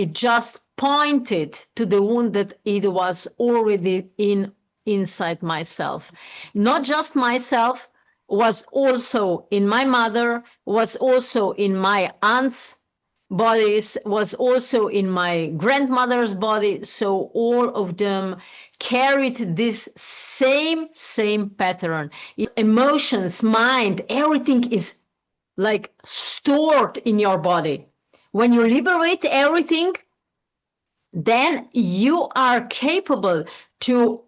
It just pointed to the wound that it was already inside myself. Not just myself, was also in my mother, was also in my aunt's bodies, was also in my grandmother's body. So all of them carried this same pattern. Emotions, mind, everything is like stored in your body. When you liberate everything, then you are capable to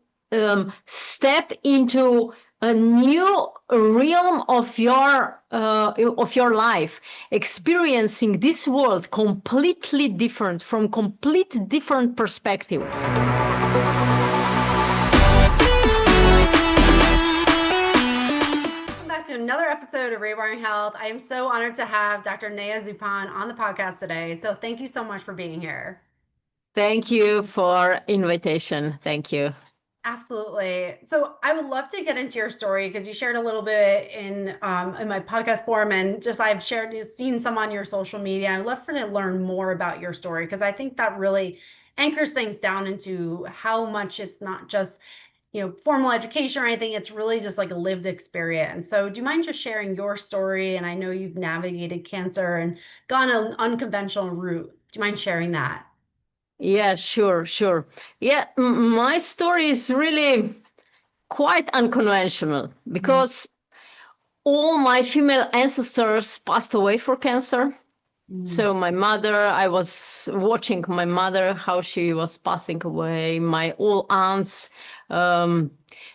step into a new realm of your life, experiencing this world completely different, from complete different perspective. Back to another episode of Rewiring Health. I am so honored to have Dr. Neja Zupan on the podcast today. So thank you so much for being here. Thank you for invitation. Thank you. Absolutely. So I would love to get into your story because you shared a little bit in my podcast forum, and just I've seen some on your social media. I'd love to learn more about your story because I think that really anchors things down into how much it's not just formal education or anything. It's really just like a lived experience. So do you mind just sharing your story? And I know you've navigated cancer and gone an unconventional route. Do you mind sharing that? Yeah, sure. Yeah, my story is really quite unconventional because all my female ancestors passed away for cancer. So my mother, I was watching my mother, how she was passing away, my all aunts. And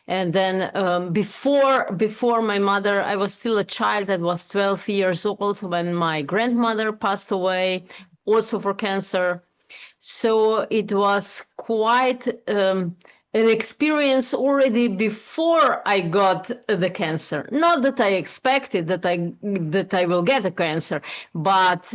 then before my mother, I was still a child that was 12 years old when my grandmother passed away, also for cancer. So it was quite an experience already before I got the cancer. Not that I expected that I will get a cancer, but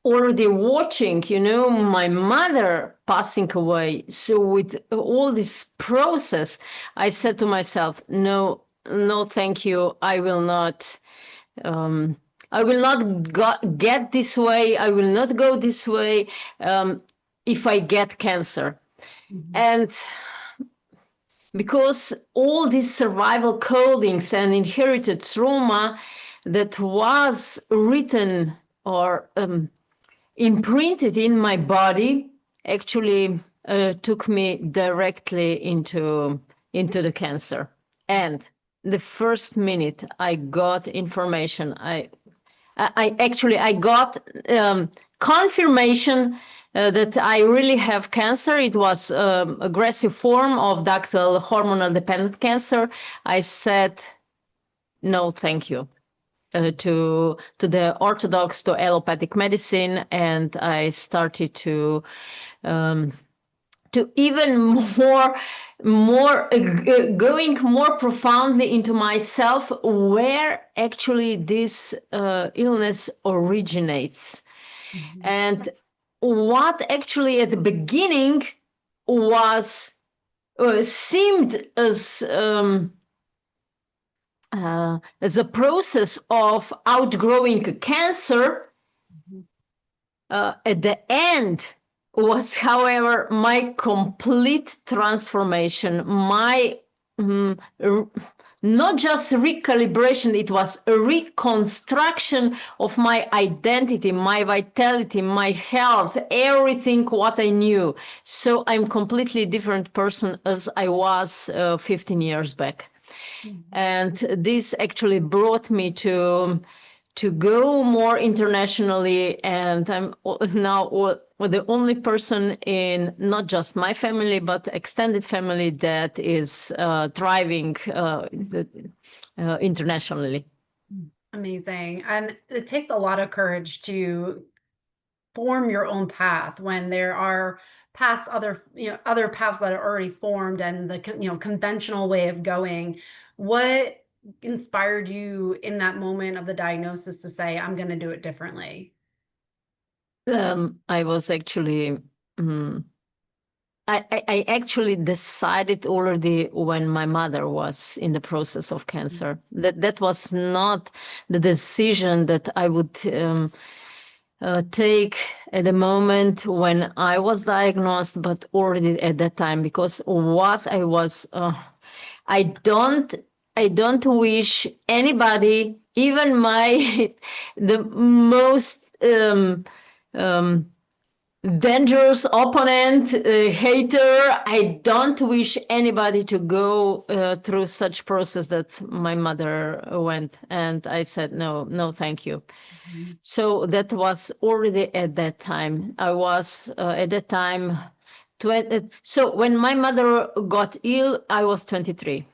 already watching, my mother passing away. So with all this process, I said to myself, no, thank you. I will not. I will not get this way. I will not go this way if I get cancer. And because all these survival codings and inherited trauma that was written or imprinted in my body actually took me directly into the cancer. And the first minute I got information, I got confirmation that I really have cancer. It was aggressive form of ductal hormonal dependent cancer. I said, no, thank you. To the orthodox, to allopathic medicine, and I started to even more going more profoundly into myself, where actually this illness originates, and what actually at the beginning was seemed as a process of outgrowing cancer, at the end was, however, my complete transformation, my not just recalibration, it was a reconstruction of my identity, my vitality, my health, everything what I knew. So I'm completely different person as I was 15 years back. And this actually brought me to go more internationally, and I'm now the only person in not just my family but extended family that is thriving internationally. Amazing. And it takes a lot of courage to form your own path when there are other paths that are already formed and the conventional way of going. What inspired you in that moment of the diagnosis to say, I'm going to do it differently? I was actually I actually decided already when my mother was in the process of cancer. That was not the decision that I would take at the moment when I was diagnosed, but already at that time, because what I was, I don't, I don't wish anybody, even my, the most dangerous opponent, hater. I don't wish anybody to go through such process that my mother went. And I said, no, no, thank you. Mhm. So that was already at that time. I was at that time 20. So when my mother got ill, I was 23.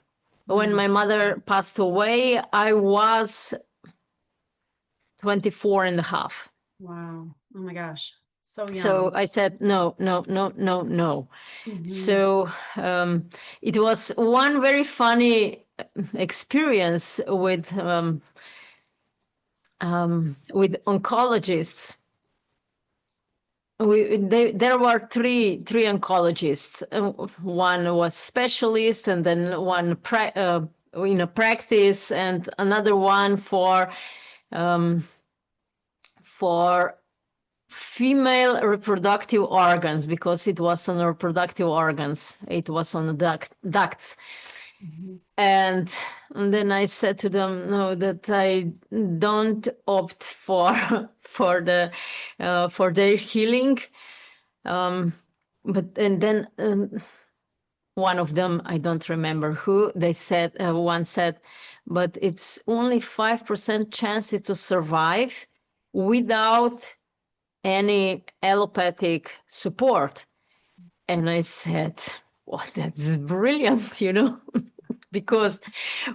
When Mm. my mother passed away, I was 24 and a half. Wow. Oh my gosh. So So young. I said, no, no, no, no, no. Mhm. So it was one very funny experience with oncologists. There were three oncologists. One was specialist, and then one in a practice, and another one um, for female reproductive organs, because it was on reproductive organs. It was on the ducts. Mhm. And then I said to them, no, that I don't opt for for their healing. But and then one of them, I don't remember who, they said, one said, but it's only 5% chance to survive without any allopathic support. And I said, well, that's brilliant, because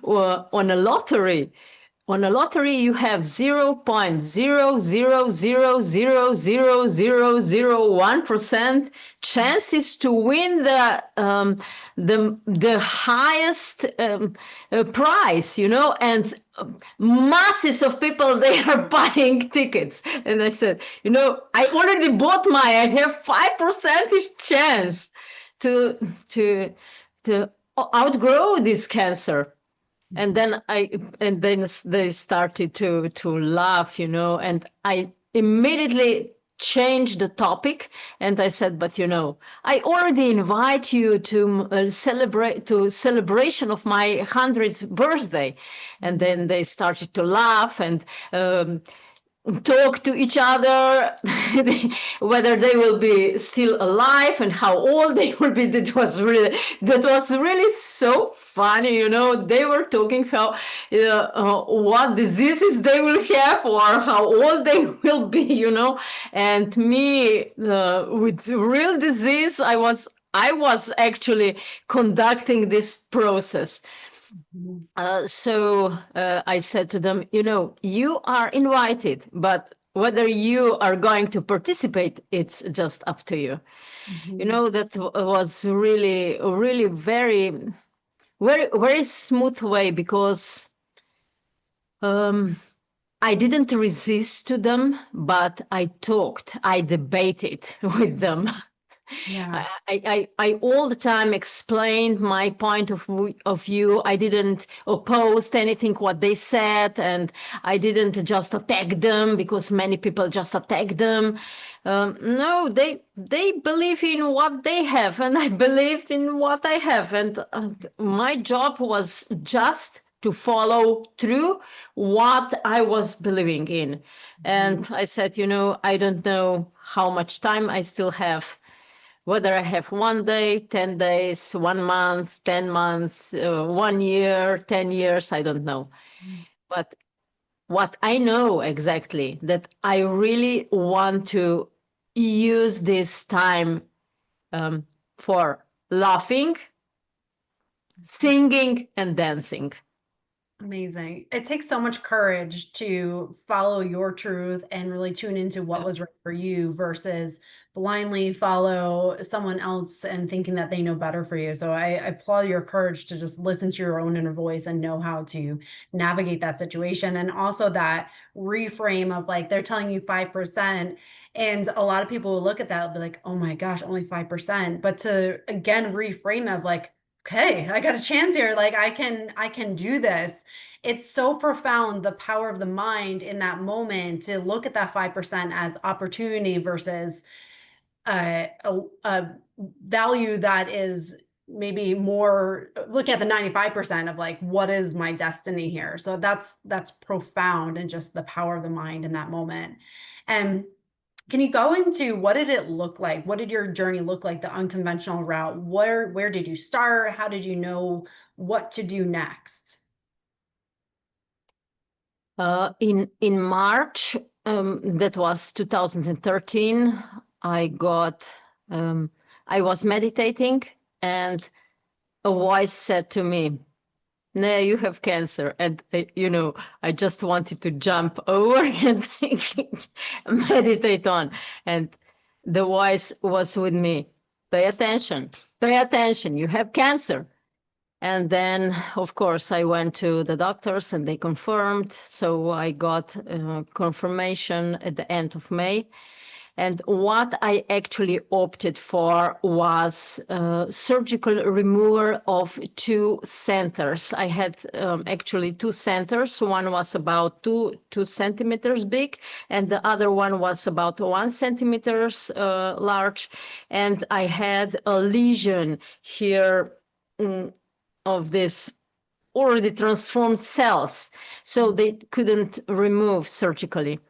on a lottery, you have 0.000000001% chances to win the highest prize, and masses of people, they are buying tickets. And I said, I already bought I have 5% chance to to to outgrow this cancer. and Mhm. then i and then they started to laugh, and I immediately changed the topic. And I said, but I already invite you to celebration of my 100th birthday. And then they started to laugh and talk to each other, whether they will be still alive and how old they will be. That was really so funny. They were talking how what diseases they will have or how old they will be. And me, with real disease, I was actually conducting this process. Mhm. So I said to them, you are invited, but whether you are going to participate, it's just up to you. Mhm. That was really, really very, very, very smooth way, because um, I didn't resist to them, but I talked, I debated with them. Yeah. I all the time explained my point of view. I didn't oppose anything what they said, and I didn't just attack them, because many people just attack them. No, they believe in what they have, and I believe in what I have, and my job was just to follow through what I was believing in. Mhm. And I said, I don't know how much time I still have, whether I have 1 day, 10 days, 1 month, 10 months, 1 year, 10 years, I don't know. But what I know exactly, that I really want to use this time um, for laughing, singing, and dancing. Amazing. It takes so much courage to follow your truth and really tune into what Yeah. was right for you versus blindly follow someone else and thinking that they know better for you. So I applaud your courage to just listen to your own inner voice and know how to navigate that situation. And also that reframe of like they're telling you 5%. And a lot of people will look at that and be like, oh my gosh, only 5%. But to again reframe of like, okay, I got a chance here. Like I can do this. It's so profound, the power of the mind in that moment to look at that 5% as opportunity versus a value that is maybe more look at the 95% of like what is my destiny here. So that's profound, and just the power of the mind in that moment. And can you go into what did it look like? What did your journey look like, the unconventional route? Where did you start? How did you know what to do next? In March, that was 2013, I got I was meditating, and a voice said to me, "Nah, you have cancer." And I just wanted to jump over and meditate on. And the voice was with me. Pay attention, you have cancer. And then, of course, I went to the doctors and they confirmed. So I got confirmation at the end of May. And what I actually opted for was surgical removal of two centers. I had actually two centers. One was about 2 centimeters big, and the other one was about 1 centimeters large. And I had a lesion here of this already transformed cells, so they couldn't remove surgically.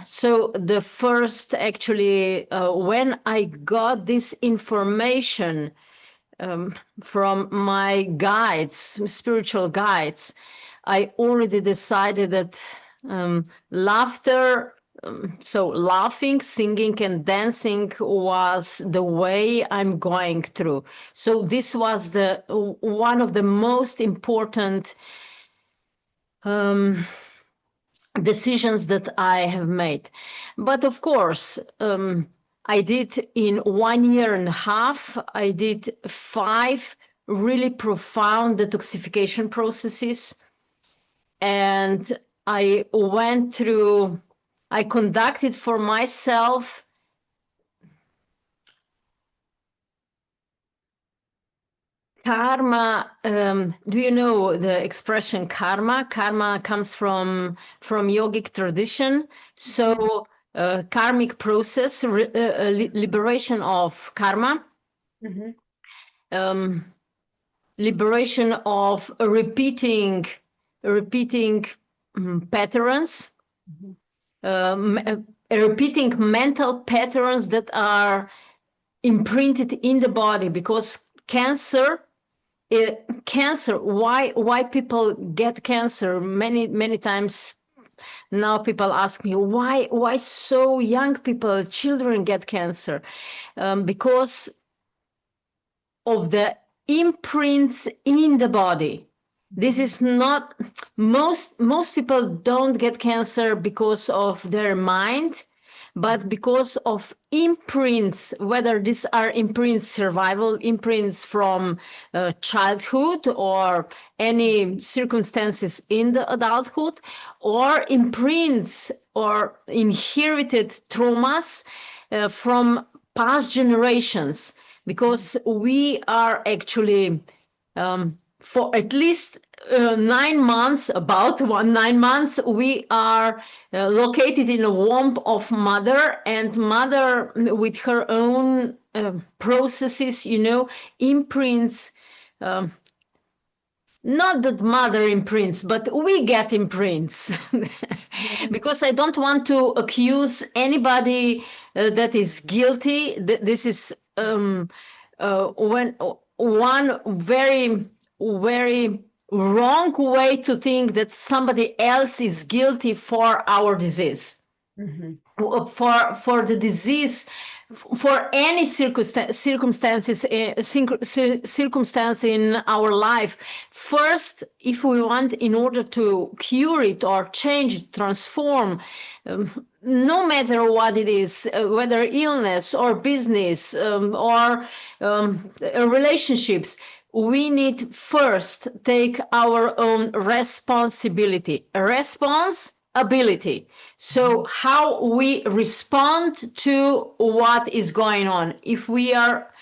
So the first, actually, when I got this information from my guides, spiritual guides, I already decided that laughter, so laughing, singing, and dancing was the way I'm going through. So this was the one of the most important decisions that I have made. But of course, I did in 1.5 years, I did 5 really profound detoxification processes. And I conducted for myself karma. Do you know the expression karma? Karma comes from yogic tradition. So karmic process, liberation of karma, Mm-hmm. liberation of repeating patterns, repeating mental patterns that are imprinted in the body, because cancer, why people get cancer many times. Now people ask me, why so young people, children, get cancer? Because of the imprints in the body. This is not, most people don't get cancer because of their mind, but because of imprints, whether these are imprints, survival imprints from childhood or any circumstances in the adulthood, or imprints or inherited traumas from past generations. Because we are actually, for at least 9 months, about 9 months, we are located in a womb of mother, and mother with her own processes, imprints. Not that mother imprints, but we get imprints. Because I don't want to accuse anybody that is guilty. This is when one very, very wrong way to think that somebody else is guilty for our disease. Mm-hmm. For the disease, for any circumstance in our life. First, if we want, in order to cure it or change it, transform, no matter what it is, whether illness or business, or relationships, we need first take our own responsibility. So how we respond to what is going on. If we are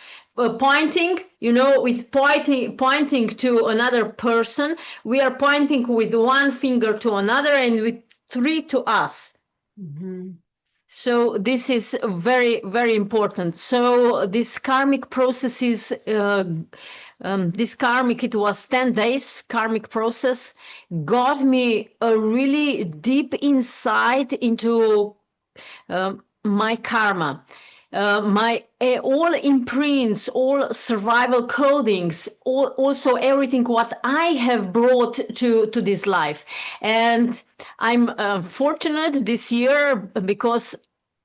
pointing, you know, with pointing to another person. We are pointing with one finger to another and with three to us. Mm-hmm. So this is very, very important. So this karmic processes, this karmic, it was 10 days karmic process, got me a really deep insight into my karma. My all imprints, all survival codings, also everything what I have brought to this life. And I'm fortunate this year because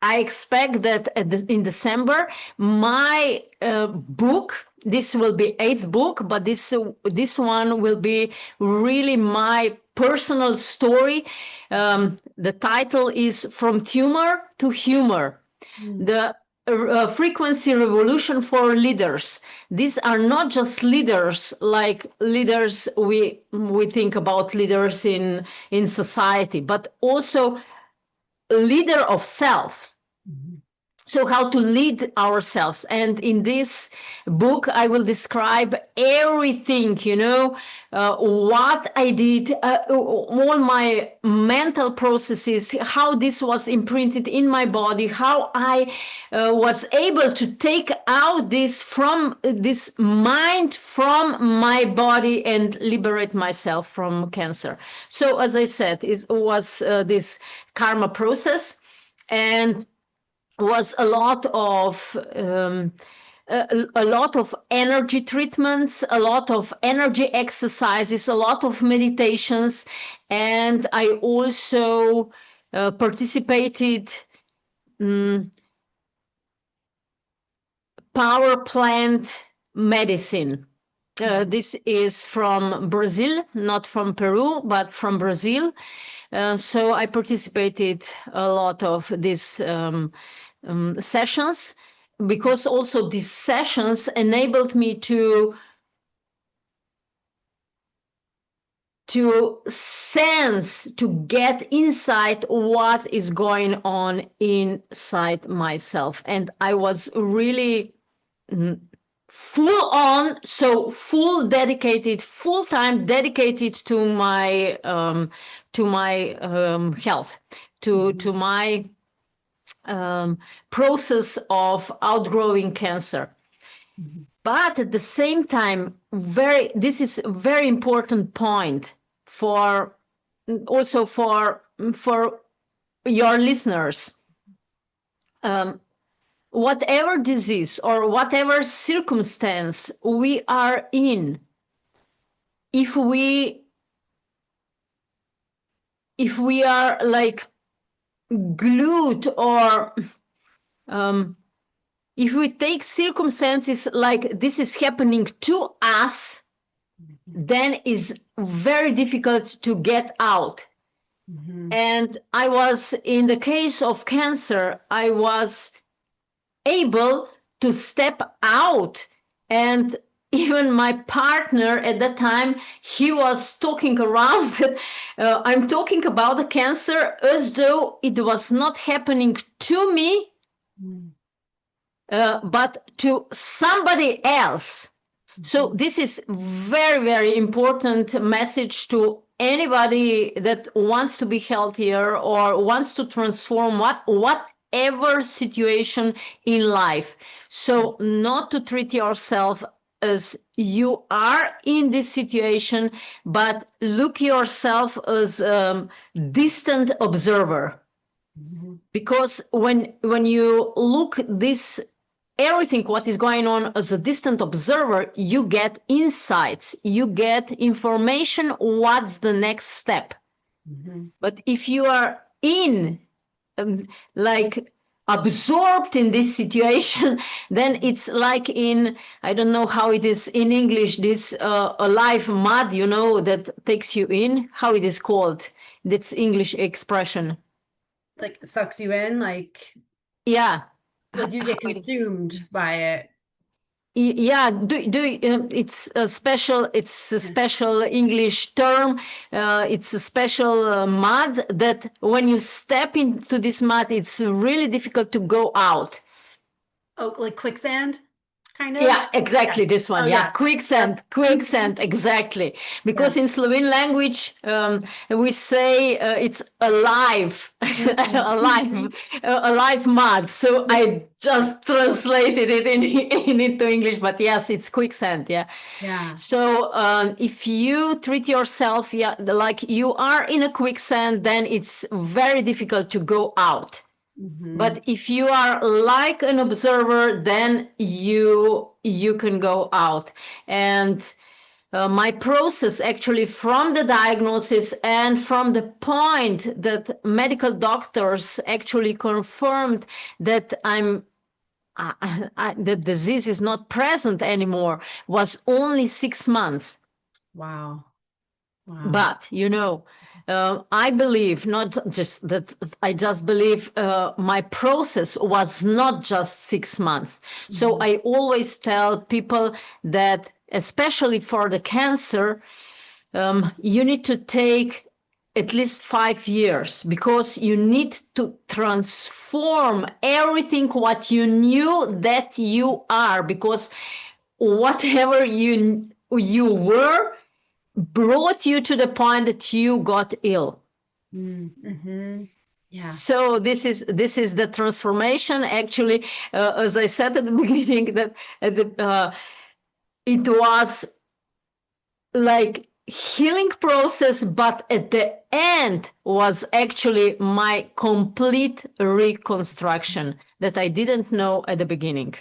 I expect that in December my book, this will be eighth book, but this one will be really my personal story. The title is From Tumor to Humor. The frequency revolution for leaders. These are not just leaders like leaders we think about leaders in society, but also leader of self. So how to lead ourselves. And in this book, I will describe everything, you know, what I did, all my mental processes, how this was imprinted in my body, how I was able to take out this from this mind from my body and liberate myself from cancer. So as I said, it was this karma process, and was a lot of a lot of energy treatments, a lot of energy exercises, a lot of meditations, and I also participated power plant medicine. This is from Brazil, not from Peru, but from Brazil. So I participated a lot of these sessions, because also these sessions enabled me to sense, to get inside what is going on inside myself. And I was really full on, so full dedicated, full time dedicated to my health, to my process of outgrowing cancer. But at the same time, this is a very important point for also for your listeners. Whatever disease or whatever circumstance we are in, if we are like glued, or if we take circumstances like this is happening to us, then it's very difficult to get out. And I was, in the case of cancer, I was able to step out. And even my partner at that time, he was talking around that I'm talking about the cancer as though it was not happening to me, but to somebody else. So this is very, very important message to anybody that wants to be healthier or wants to transform whatever situation in life. So not to treat yourself as you are in this situation, but look yourself as a distant observer. Because when you look this everything what is going on as a distant observer, you get insights, you get information, what's the next step. But if you are like absorbed in this situation, then it's like in, I don't know how it is in English, this alive mud, you know, that takes you in, how it is called, that's English expression. Like sucks you in, like Yeah. like you get consumed by it. Yeah, it's a special English term. It's a special mud that when you step into this mud, it's really difficult to go out. Oh, like quicksand, kind of? Yeah, exactly Yes. this Oh, one. Yeah, yes. Yep. quicksand, exactly. Because Yes. in Slovene language, we say it's alive, Mhm. alive mud. So Yeah. I just translated it into English, but yes, it's quicksand. Yeah. Yeah. So if you treat yourself, yeah, like you are in a quicksand, then it's very difficult to go out. Hmm. But if you are like an observer, then you can go out. And my process actually from the diagnosis and from the point that medical doctors actually confirmed that the disease is not present anymore was only 6 months. Wow. Wow. But I believe not just that. I just believe my process was not just 6 months. So Mhm. I always tell people that, especially for the cancer, you need to take at least 5 years because you need to transform everything what you knew that you are, because whatever you were brought you to the point that you got ill. Mm-hmm. Yeah. So this is the transformation. Actually, as I said at the beginning, that it was like healing process, but at the end was actually my complete reconstruction that I didn't know at the beginning.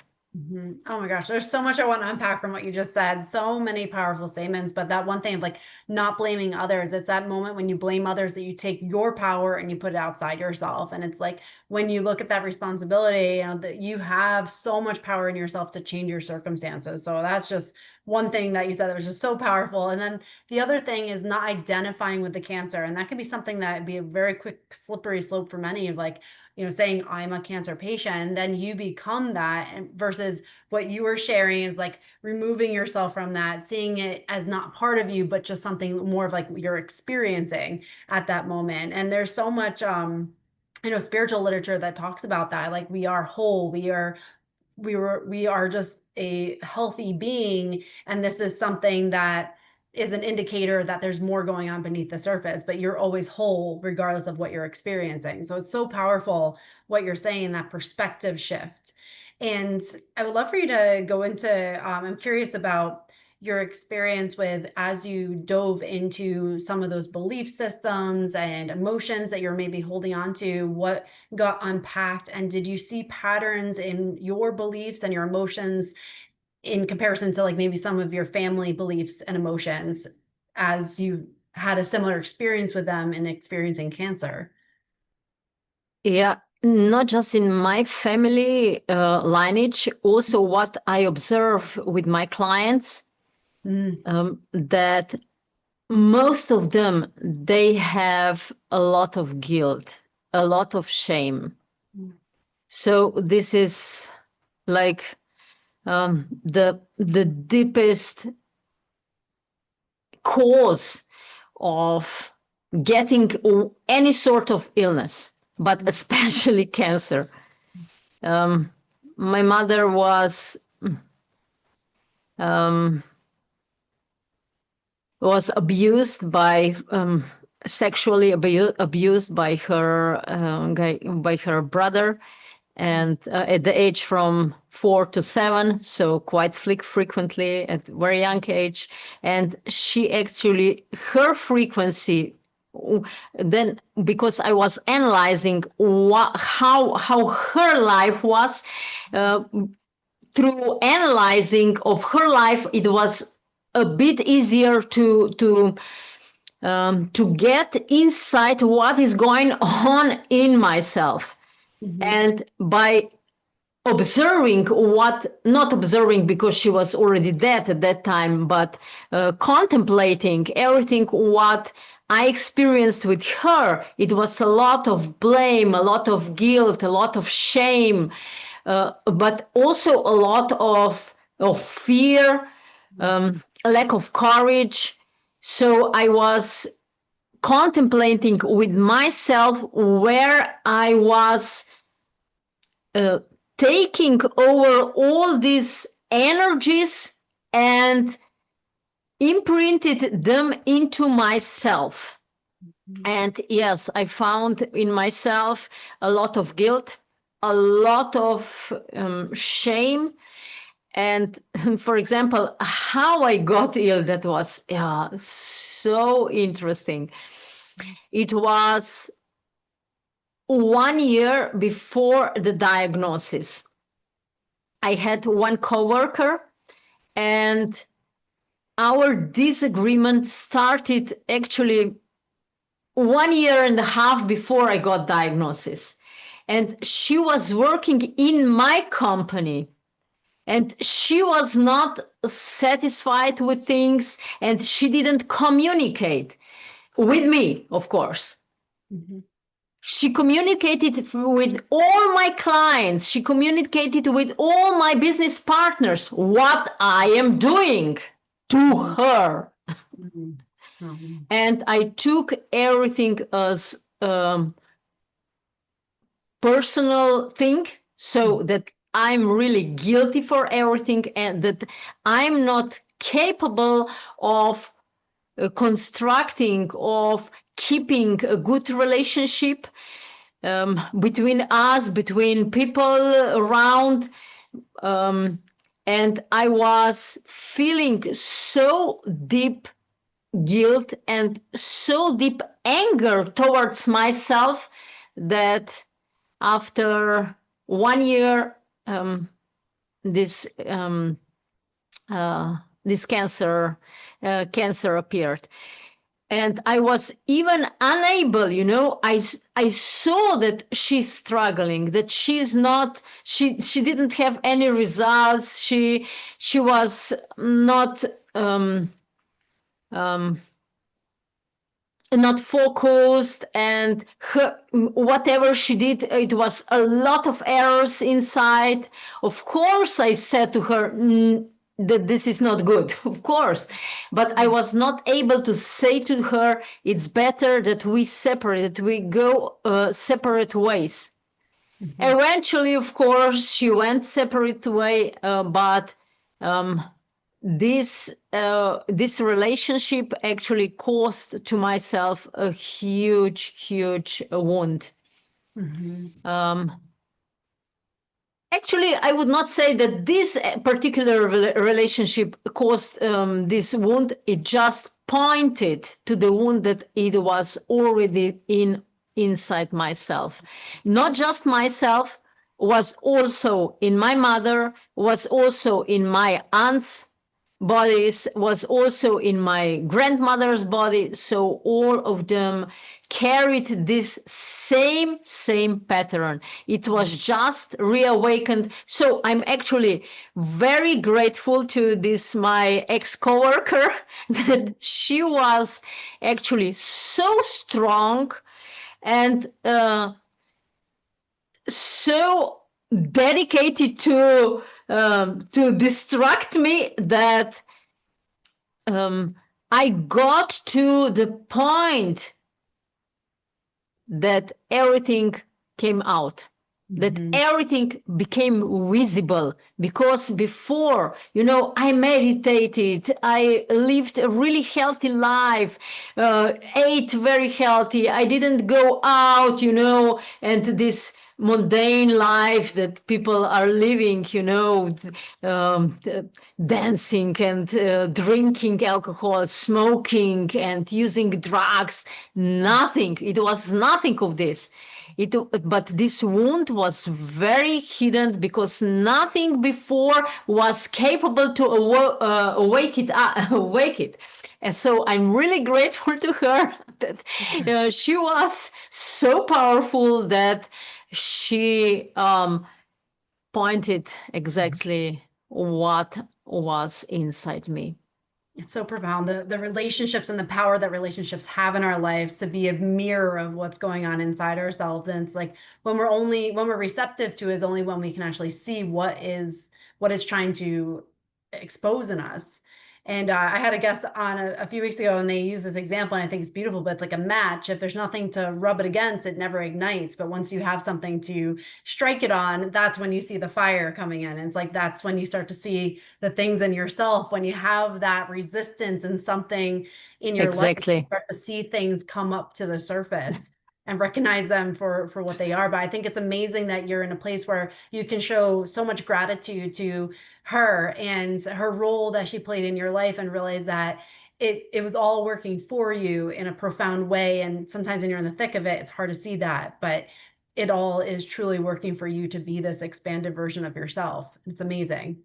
Oh my gosh, there's so much I want to unpack from what you just said. So many powerful statements, but that one thing of like not blaming others, it's that moment when you blame others that you take your power and you put it outside yourself. And it's like when you look at that responsibility, that you have so much power in yourself to change your circumstances. So that's just one thing that you said that was just so powerful. And then the other thing is not identifying with the cancer. And that can be something that would be a very quick, slippery slope for many of like, saying I'm a cancer patient, and then you become that, and versus what you were sharing is like removing yourself from that, seeing it as not part of you, but just something more of like you're experiencing at that moment. And there's so much, spiritual literature that talks about that. Like we are whole, we are just a healthy being, and this is something that is an indicator that there's more going on beneath the surface, but you're always whole regardless of what you're experiencing. So it's so powerful what you're saying, that perspective shift. And I would love for you to go into, I'm curious about your experience with as you dove into some of those belief systems and emotions that you're maybe holding on to, what got unpacked, and did you see patterns in your beliefs and your emotions in comparison to like maybe some of your family beliefs and emotions as you had a similar experience with them in experiencing cancer? Yeah, not just in my family lineage, also what I observe with my clients, Mm. that most of them, they have a lot of guilt, a lot of shame. So this is like the deepest cause of getting any sort of illness, but especially cancer. Um, my mother um, was abused by sexually abused by her brother, and at the age from 4 to 7, so quite frequently at very young age. And she actually, her frequency, then because I was analyzing how her life was, uh, through analyzing of her life, it was a bit easier to get insight what is going on in myself. Mhm. And by observing not observing because she was already dead at that time, but contemplating everything what I experienced with her, it was a lot of blame, a lot of guilt, a lot of shame, but also a lot of fear, a lack of courage. So I was contemplating with myself where I was uh, taking over all these energies and imprinted them into myself. And yes, I found in myself a lot of guilt, a lot of shame. And for example, how I got ill, that was so interesting. It was 1 year before the diagnosis. I had one coworker, and our disagreement started actually 1.5 years before I got diagnosis. And she was working in my company, and she was not satisfied with things, and she didn't communicate with me, of course. Mhm. She communicated with all my clients. She communicated with all my business partners what I am doing to her. Mhm. Mhm. And I took everything as personal thing, so that I'm really guilty for everything, and that I'm not capable of constructing, of keeping a good relationship between us, between people around. And I was feeling so deep guilt and so deep anger towards myself that after 1 year, this this cancer appeared, and I was even unable, I saw that she's struggling, that she's not, she didn't have any results. She was not um, not focused, and whatever she did, it was a lot of errors inside. Of course, I said to her that this is not good, of course, but I was not able to say to her, it's better that we separate, that we go separate ways. Eventually, of course, she went separate way, but this relationship actually caused to myself a huge wound. Actually, I would not say that this particular relationship caused this wound. It just pointed to the wound that it was already inside myself. Not just myself, was also in my mother, was also in my aunts bodies, was also in my grandmother's body. So all of them carried this same pattern. It was just reawakened. So I'm actually very grateful to this my ex-coworker that she was actually so strong and so dedicated to distract me that I got to the point that everything came out, that everything became visible. Because before, I meditated, I lived a really healthy life, ate very healthy. I didn't go out, and this mundane life that people are living, dancing and drinking alcohol, smoking and using drugs. Nothing. It was nothing of this. But this wound was very hidden because nothing before was capable to awake it. Awake it. And so I'm really grateful to her that she was so powerful that she pointed exactly what was inside me. It's so profound, the relationships and the power that relationships have in our lives to be a mirror of what's going on inside ourselves. And it's like when we're receptive to is only when we can actually see what is trying to expose in us. And I had a guest on a few weeks ago, and they used this example, and I think it's beautiful, but it's like a match. If there's nothing to rub it against, it never ignites. But once you have something to strike it on, that's when you see the fire coming in. And it's like that's when you start to see the things in yourself. When you have that resistance and something in your life, you Exactly. start to see things come up to the surface and recognize them for what they are. But I think it's amazing that you're in a place where you can show so much gratitude to her and her role that she played in your life, and realize that it was all working for you in a profound way. And sometimes when you're in the thick of it, it's hard to see that, but it all is truly working for you to be this expanded version of yourself. It's amazing.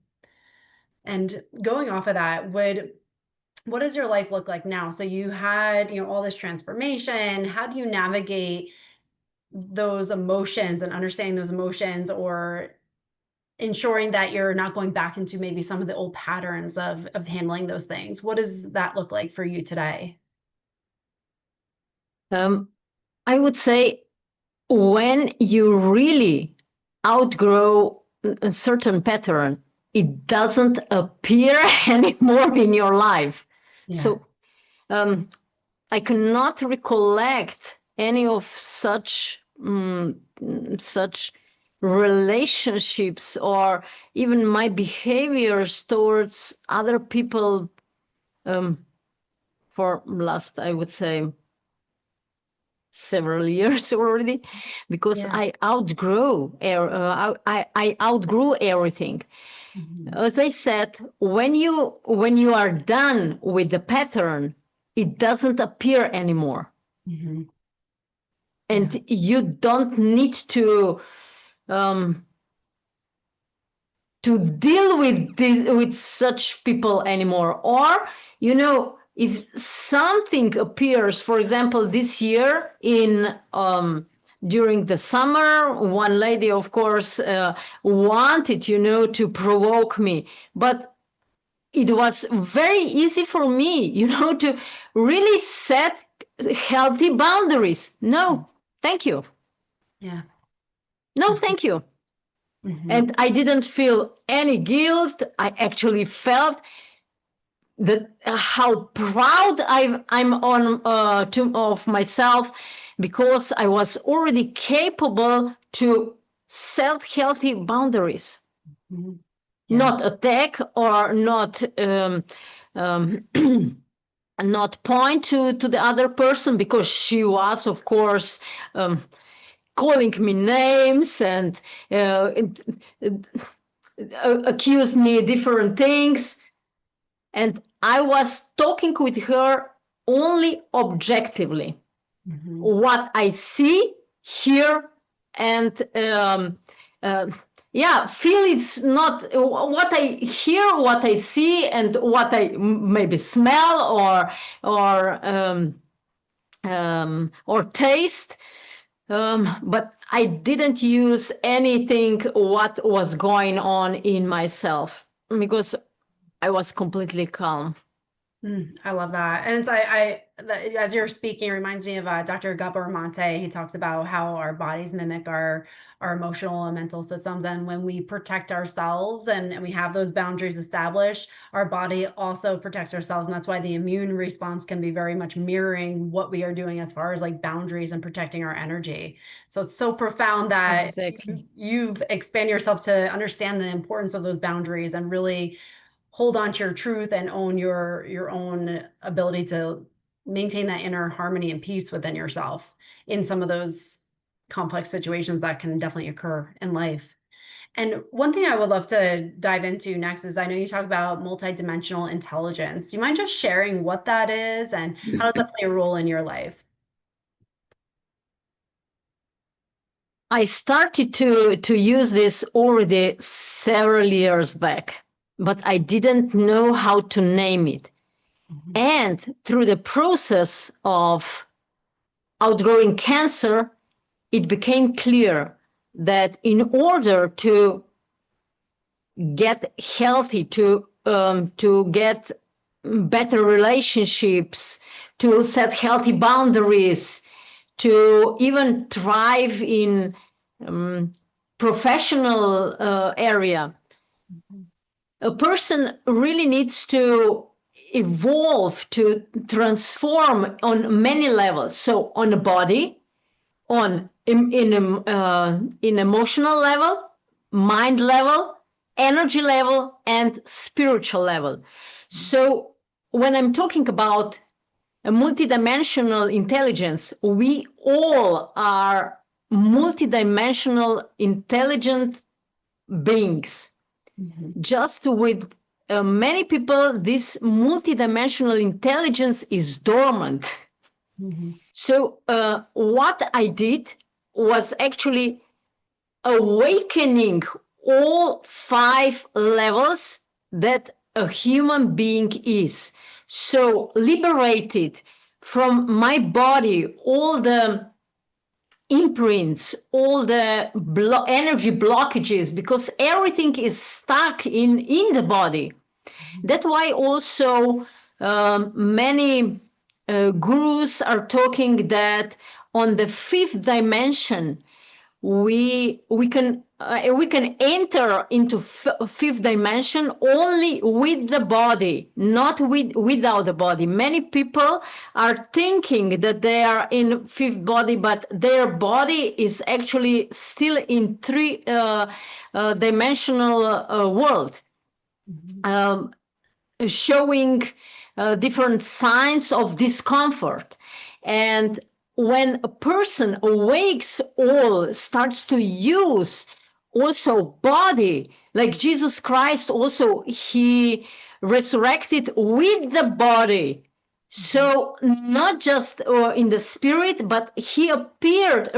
And going off of that, what does your life look like now? So you had, all this transformation. How do you navigate those emotions and understanding those emotions, or ensuring that you're not going back into maybe some of the old patterns of handling those things? What does that look like for you today? I would say when you really outgrow a certain pattern, it doesn't appear anymore in your life. Yeah. So I cannot recollect any of such relationships, or even my behaviors towards other people for last, I would say, several years already, because Yeah. I outgrew everything. Mhm. As I said, when you are done with the pattern, it doesn't appear anymore, Mhm. Yeah. and you don't need um, to deal with such people anymore. Or if something appears, for example, this year in during the summer, one lady, of course, wanted to provoke me, but it was very easy for me to really set healthy boundaries. No, thank you. Yeah. No, Mhm. thank you. Mhm. And I didn't feel any guilt. I actually felt that how proud I'm of myself, because I was already capable to set healthy boundaries, Mhm. Yeah. not attack, or um, not point to the other person, because she was, of course, calling me names and uh, accused me different things. And I was talking with her only objectively, Mhm. what I see, hear, and yeah, feel. It's not what I hear, what I see, and what I maybe smell, or taste. But I didn't use anything what was going on in myself, because I was completely calm. I love that. And as you're speaking, it reminds me of Dr. Gabor Mate. He talks about how our bodies mimic our emotional and mental systems. And when we protect ourselves and we have those boundaries established, our body also protects ourselves. And that's why the immune response can be very much mirroring what we are doing as far as like boundaries and protecting our energy. So it's so profound that Exactly. you've expanded yourself to understand the importance of those boundaries and really hold on to your truth and own your own ability to maintain that inner harmony and peace within yourself in some of those complex situations that can definitely occur in life. And one thing I would love to dive into next is, I know you talk about multidimensional intelligence. Do you mind just sharing what that is and how does that play a role in your life? I started to use this already several years back, but I didn't know how to name it. Mhm. And through the process of outgrowing cancer, it became clear that in order to get healthy, to get better relationships, to set healthy boundaries, to even thrive in professional area, Mhm. a person really needs to evolve to transform on many levels. So on the body, on in emotional level, mind level, energy level, and spiritual level. So when I'm talking about a multidimensional intelligence, we all are multidimensional intelligent beings. Just with many people, this multidimensional intelligence is dormant. So what I did was actually awakening all 5 levels that a human being is. So liberated from my body all the imprints, all the energy blockages, because everything is stuck in the body. That's why also many gurus are talking that on the 5th dimension we can enter into 5th dimension only with the body, not without the body. Many people are thinking that they are in 5th body, but their body is actually still in 3 dimensional world, showing different signs of discomfort. And when a person awakes all, starts to use also body, like Jesus Christ also, he resurrected with the body. So not just in the spirit, but he reappeared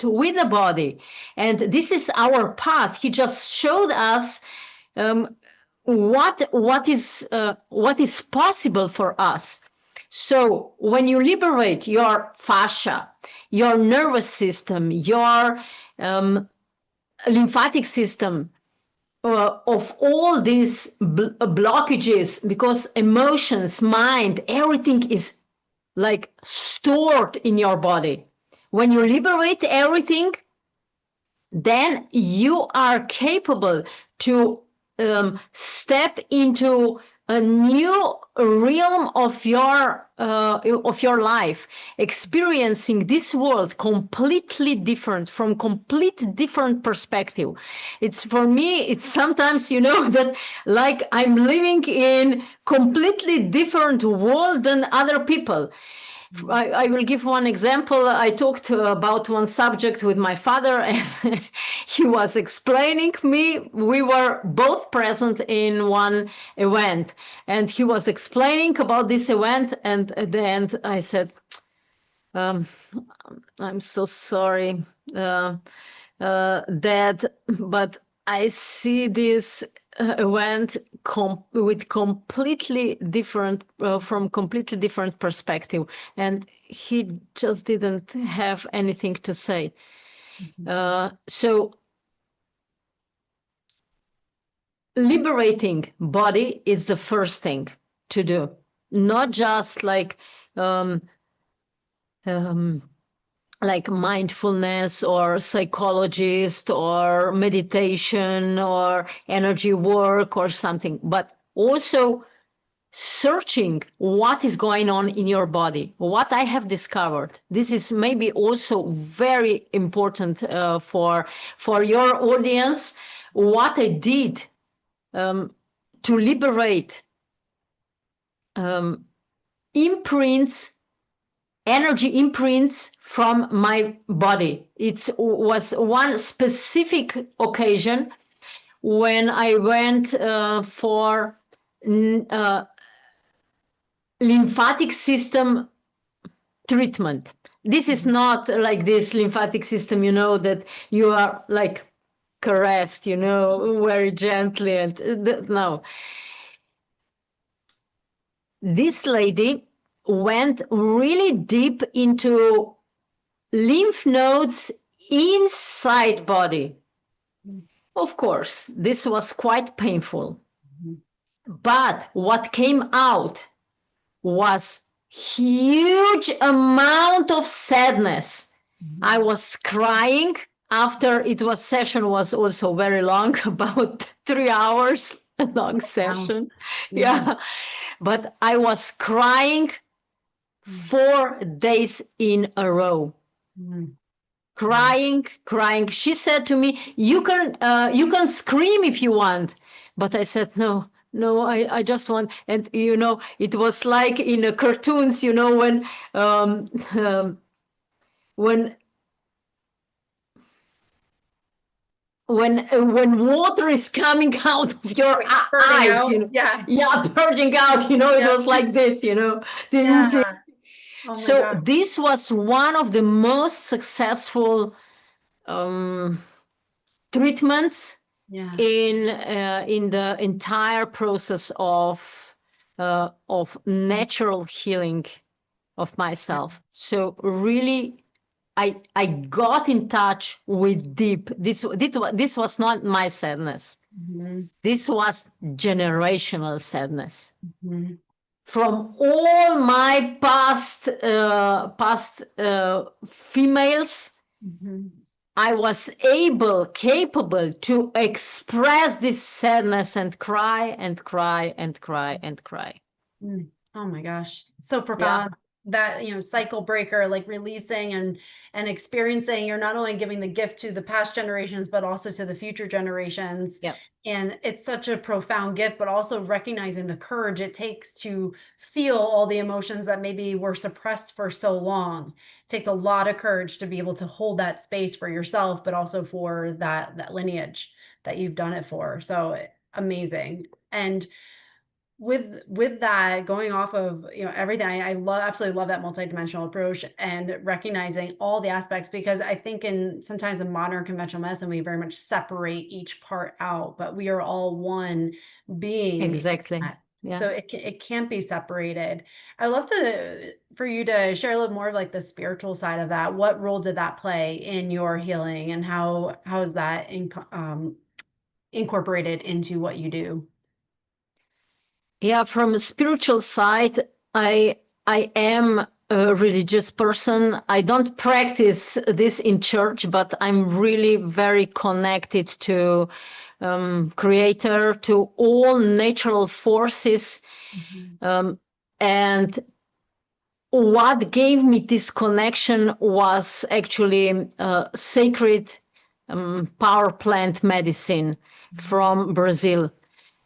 with the body. And this is our path. He just showed us what is possible for us. So when you liberate your fascia, your nervous system, your lymphatic system of all these blockages, because emotions, mind, everything is like stored in your body. When you liberate everything, then you are capable to step into a new realm of your life, experiencing this world completely different, from complete different perspective. It's, for me, it's sometimes, that like I'm living in completely different world than other people. I will give one example. I talked about one subject with my father, and he was explaining me. We were both present in one event, and he was explaining about this event. And at the end, I said, "I'm so sorry, Dad, but I see this event with completely different, from completely different perspective," and he just didn't have anything to say. So liberating body is the first thing to do, not just like mindfulness or psychologist or meditation or energy work or something, but also searching what is going on in your body. What I have discovered, this is maybe also very important for your audience, what I did to liberate imprints, energy imprints from my body. It was one specific occasion when I went for lymphatic system treatment. This is not like this lymphatic system, that you are like caressed, very gently, and no. This lady went really deep into lymph nodes inside body. Of course, this was quite painful. But what came out was huge amount of sadness. I was crying after session was also very long, about 3 hours. long Wow. session. Yeah. Yeah. But I was crying Mm, 4 days in a row. mm, wow. Crying. She said to me, you can scream if you want. But I said, no, I just want. And, it was like in the cartoons, um, um, when when water is coming out of your Like spurting eyes, out. Yeah. yeah, purging out, it Yep. was like this, Yeah. Oh my So gosh. this was one of the most successful um, treatments Yeah. in the entire process of natural healing of Yeah. myself. So really, I got in touch with deep. This was not my sadness. Mhm, This was generational sadness mhm, from all my past females. mhm. I was capable to express this sadness and cry and cry and cry and cry. Mm. Oh my gosh. So Yeah, profound that, cycle breaker, like releasing and experiencing, you're not only giving the gift to the past generations, but also to the future generations. yeah, And it's such a profound gift, but also recognizing the courage it takes to feel all the emotions that maybe were suppressed for so long. It takes a lot of courage to be able to hold that space for yourself, but also for that lineage that you've done it for. So amazing. And with that, going off of everything, I love, absolutely love that multidimensional approach and recognizing all the aspects, because I think in sometimes in modern conventional medicine we very much separate each part out, but we are all one being in exactly. that. Yeah. So it can't be separated. I'd love to for you to share a little more of like the spiritual side of that. What role did that play in your healing, and how is that incorporated into what you do? Yeah, from a spiritual side, I am a religious person. I don't practice this in church, but I'm really very connected to creator, to all natural forces. Mhm. And what gave me this connection was actually sacred power plant medicine Mhm. from Brazil.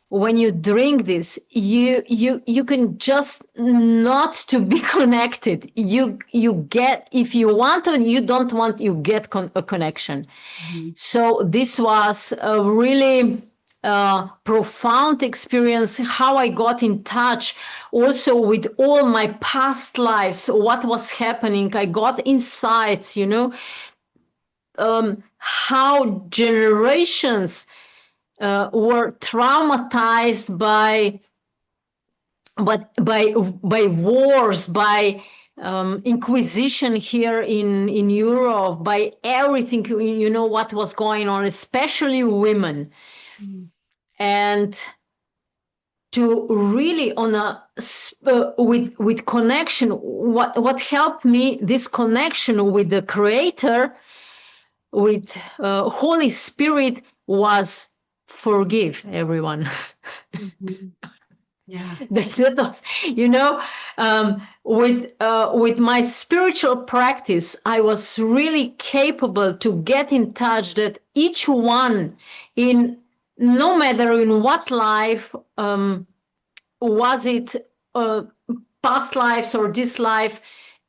When you drink this, you can just not to be connected. You get, if you want to, you don't want, you get a connection. Mhm. So this was a really profound experience, how I got in touch also with all my past lives, what was happening. I got insights, how generations were traumatized by wars, by inquisition here in Europe, by everything, what was going on, especially women. Mhm. And to really on a with connection, what helped me, this connection with the creator, with Holy Spirit, was forgive everyone. Mhm. Yeah. That was, with my spiritual practice, I was really capable to get in touch that each one, in no matter in what life, was it uh, past lives or this life,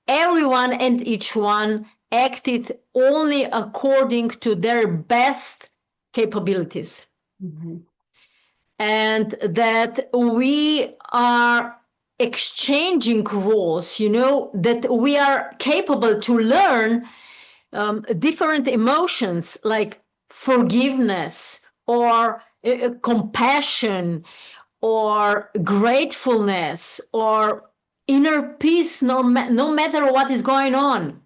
everyone and each one acted only according to their best capabilities, Mhm. and that we are exchanging roles, that we are capable to learn different emotions like forgiveness or compassion or gratefulness or inner peace, no matter what is going on.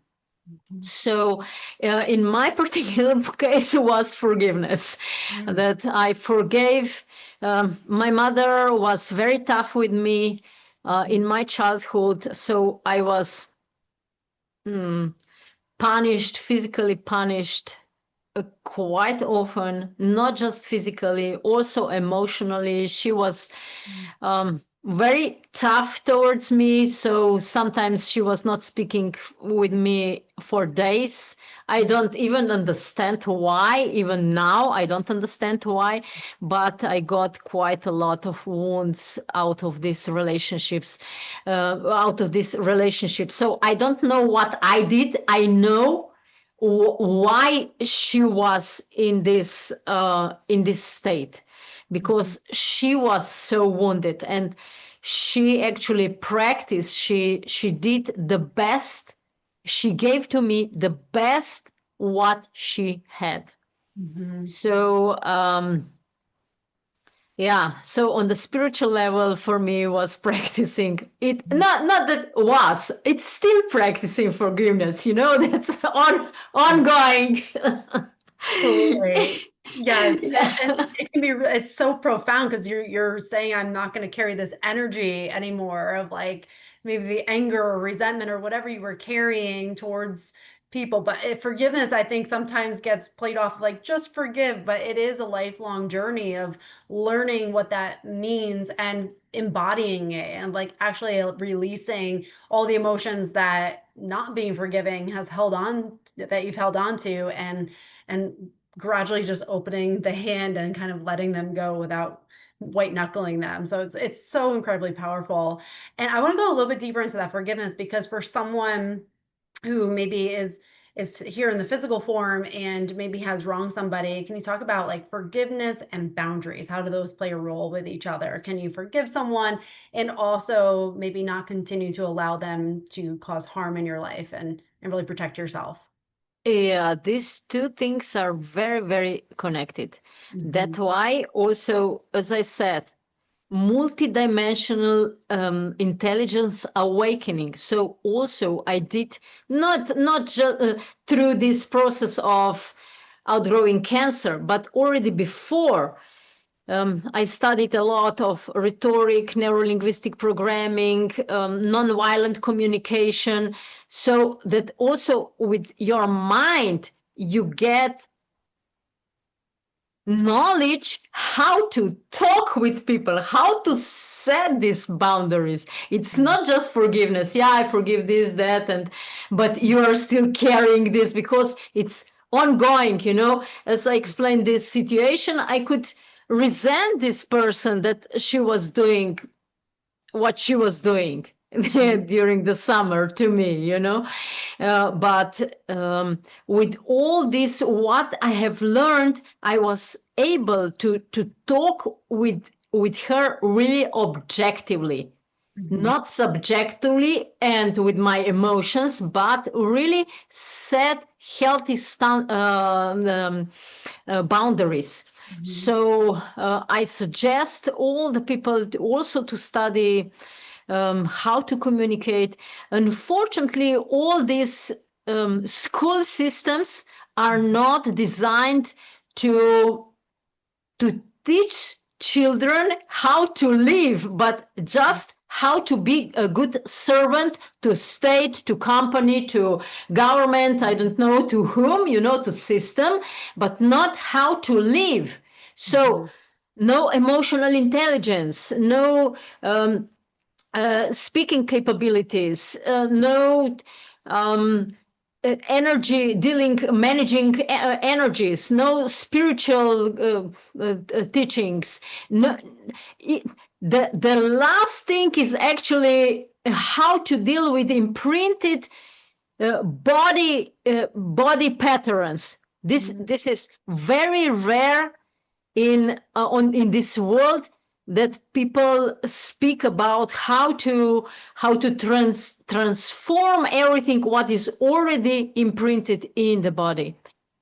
Mhm. So, in my particular case, it was forgiveness. Mm. That I forgave. My mother was very tough with me in Mhm. my childhood, so I was punished, physically punished quite often, not just physically, also emotionally. She was very tough towards me. So sometimes she was not speaking with me for days. I don't even understand why. Even now, I don't understand why. But I got quite a lot of wounds out of these relationships, So I don't know what I did. I know why she was in this state, because she was so wounded, and she actually practiced. She did the best. She gave to me the best what she had. Mhm. So yeah, so on the spiritual level, for me, was practicing it. Not that was. It's still practicing forgiveness. That's ongoing. Absolutely. Yes. And it can be, it's so profound because you're saying I'm not going to carry this energy anymore of like maybe the anger or resentment or whatever you were carrying towards people. But forgiveness, I think sometimes gets played off like just forgive, but it is a lifelong journey of learning what that means and embodying it and like actually releasing all the emotions that not being forgiving has held on that you've held on to and gradually just opening the hand and kind of letting them go without white knuckling them. So it's so incredibly powerful. And I want to go a little bit deeper into that forgiveness because for someone who maybe is here in the physical form and maybe has wronged somebody, can you talk about like forgiveness and boundaries? How do those play a role with each other? Can you forgive someone and also maybe not continue to allow them to cause harm in your life and really protect yourself? Yeah, these two things are very, very connected. Mhm. That's why also, as I said, multidimensional intelligence awakening. So also I did not just through this process of outgrowing cancer, but already before. I studied a lot of rhetoric, neurolinguistic programming, nonviolent communication, so that also with your mind, you get knowledge how to talk with people, how to set these boundaries. It's not just forgiveness. Yeah, I forgive this, that, but you are still carrying this because it's ongoing. As I explained this situation, I could resent this person that she was doing what she was doing Mhm. during the summer to me. But with all this, what I have learned, I was able to talk with her really objectively, Mhm. not subjectively and with my emotions, but really set healthy boundaries. Mhm. So I suggest all the people also to study how to communicate. Unfortunately, all these school systems are not designed to to teach children how to live, but just how to be a good servant to state, to company, to government, I don't know to whom, to system, but not how to live. So Mhm. no emotional intelligence, no speaking capabilities, no energy dealing, managing energies, no spiritual teachings. No, the last thing is actually how to deal with imprinted body patterns. This is very rare in this world, that people speak about how to transform everything what is already imprinted in the body.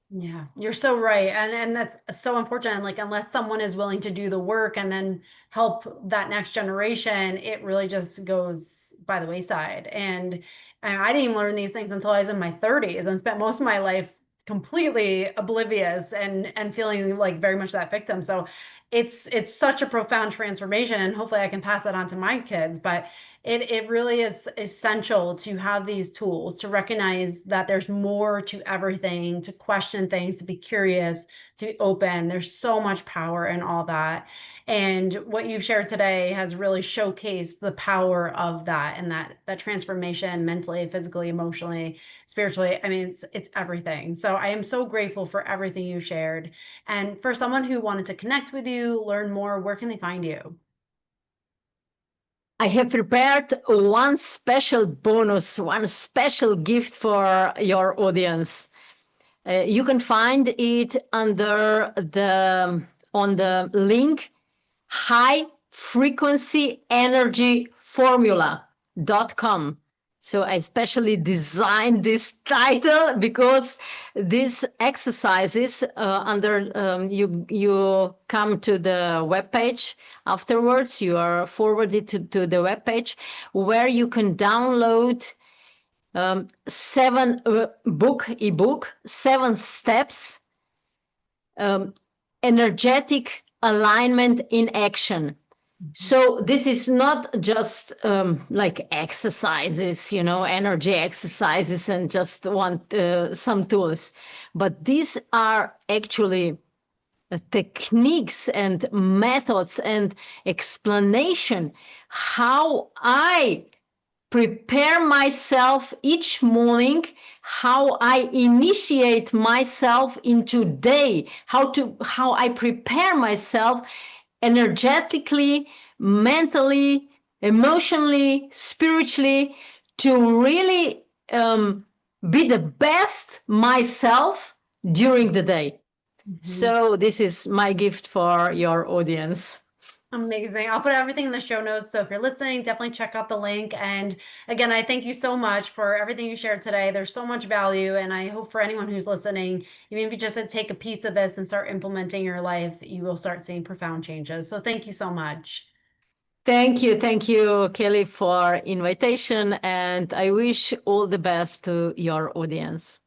Yeah, you're so right. And that's so unfortunate. Like unless someone is willing to do the work and then help that next generation, it really just goes by the wayside. And I didn't even learn these things until I was in my 30s and spent most of my life completely oblivious and feeling like very much that victim. So it's such a profound transformation, and hopefully I can pass that on to my kids. But it really is essential to have these tools to recognize that there's more to everything, to question things, to be curious, to be open. There's so much power in all that. And what you've shared today has really showcased the power of that, and that transformation mentally, physically, emotionally, spiritually. I mean, it's everything. So I am so grateful for everything you shared. And for someone who wanted to connect with you, learn more, where can they find you? I have prepared one special bonus, one special gift for your audience. You can find it under the on the link highfrequencyenergyformula.com. So I specially designed this title because these exercises you come to the webpage afterwards. You are forwarded to the webpage where you can download seven ebook, 7 steps, energetic alignment in action. So this is not just like exercises, energy exercises and just want some tools, but these are actually techniques and methods and explanation how I prepare myself each morning, how I initiate myself into day, how I prepare myself energetically, mentally, emotionally, spiritually to really be the best myself during the day. Mhm. So this is my gift for your audience. Amazing. I'll put everything in the show notes. So if you're listening, definitely check out the link. And again, I thank you so much for everything you shared today. There's so much value. And I hope for anyone who's listening, even if you just take a piece of this and start implementing your life, you will start seeing profound changes. So thank you so much. Thank you, Kelly, for invitation, and I wish all the best to your audience.